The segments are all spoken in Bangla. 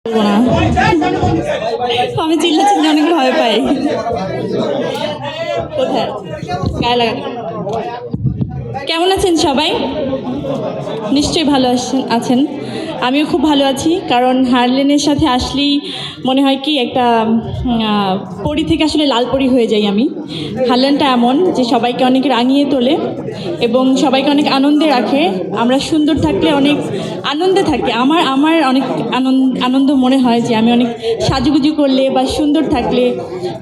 বলবো না। আমি চিল্লাচিল্লি অনেক ভয় পাই। কোথায় গায়ে লাগানো। কেমন আছেন সবাই? নিশ্চয়ই ভালো আছেন। আমিও খুব ভালো আছি, কারণ হারলেনের সাথে আসলেই মনে হয় কি একটা পরি থেকে আসলে লাল পরি হয়ে যাই আমি। হারলেনটা এমন যে সবাইকে অনেক রাঙিয়ে তোলে এবং সবাইকে অনেক আনন্দে রাখে। আমরা সুন্দর থাকলে অনেক আনন্দে থাকি। আমার আমার অনেক আনন্দ মনে হয় যে আমি অনেক সাজুগুজু করলে বা সুন্দর থাকলে,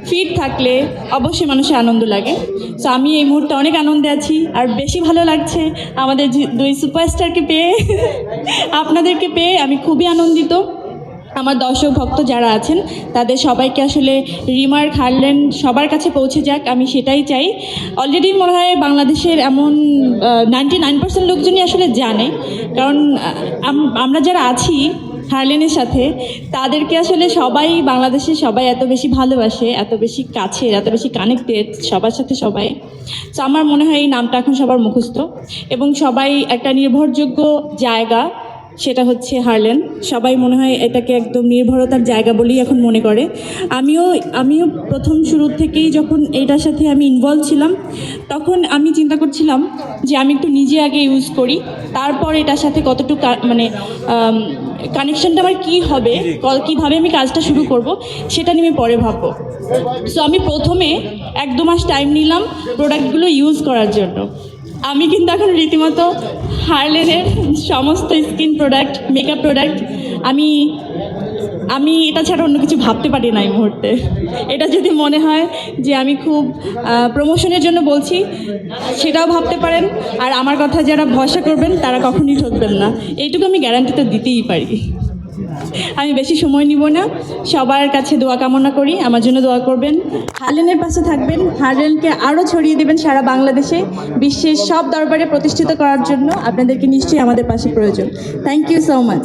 ফিট থাকলে অবশ্যই মানুষের আনন্দ লাগে। সো আমি এই মুহূর্তে অনেক আনন্দে আছি, আর বেশি ভালো লাগছে আমাদের দুই সুপারস্টারকে পেয়ে। আপনাদেরকে পেয়ে আমি খুবই আনন্দিত। আমার দর্শক ভক্ত যারা আছেন তাদের সবাইকে আসলে রিমার্ক হারলেন সবার কাছে পৌঁছে যাক, আমি সেটাই চাই। অলরেডি মনে হয় বাংলাদেশের এমন 99% লোকজনই আসলে জানে, কারণ আমরা যারা আছি হারলেনের সাথে তাদেরকে আসলে সবাই, বাংলাদেশের সবাই এত বেশি ভালোবাসে, এত বেশি কাছের, এত বেশি কানেক্টেড সবার সাথে সবাই। তো আমার মনে হয় এই নামটা এখন সবার মুখস্থ এবং সবাই একটা নির্ভরযোগ্য জায়গা, সেটা হচ্ছে হারলেন। সবাই মনে হয় এটাকে একদম নির্ভরতার জায়গা বলেই এখন মনে করে। আমিও প্রথম শুরু থেকেই যখন এইটার সাথে আমি ইনভলভ ছিলাম, তখন আমি চিন্তা করছিলাম যে আমি একটু নিজে আগে ইউজ করি, তারপর এটার সাথে কতটুকু মানে কানেকশনটা আমার কী হবে, কীভাবে আমি কাজটা শুরু করব, সেটা নিয়ে আমি পরে ভাববো। সো আমি প্রথমে 1-2 মাস টাইম নিলাম প্রোডাক্টগুলো ইউজ করার জন্য। আমি কিন্তু এখন রীতিমতো হারলেনের সমস্ত স্কিন প্রোডাক্ট, মেকআপ প্রোডাক্ট আমি এটা ছাড়া অন্য কিছু ভাবতে পারি না এই মুহূর্তে। এটা যদি মনে হয় যে আমি খুব প্রমোশনের জন্য বলছি, সেটাও ভাবতে পারেন। আর আমার কথা যারা ভরসা করবেন তারা কখনই ঠকবেন না, এইটুকু আমি গ্যারান্টি তো দিতেই পারি। আমি বেশি সময় নিব না, সবার কাছে দোয়া কামনা করি, আমার জন্য দোয়া করবেন, হারলেনের পাশে থাকবেন, হারলেনকে আরও ছড়িয়ে দেবেন সারা বাংলাদেশে, বিশ্বের সব দরবারে প্রতিষ্ঠিত করার জন্য আপনাদেরকে নিশ্চয়ই আমাদের পাশে প্রয়োজন। Thank you so much.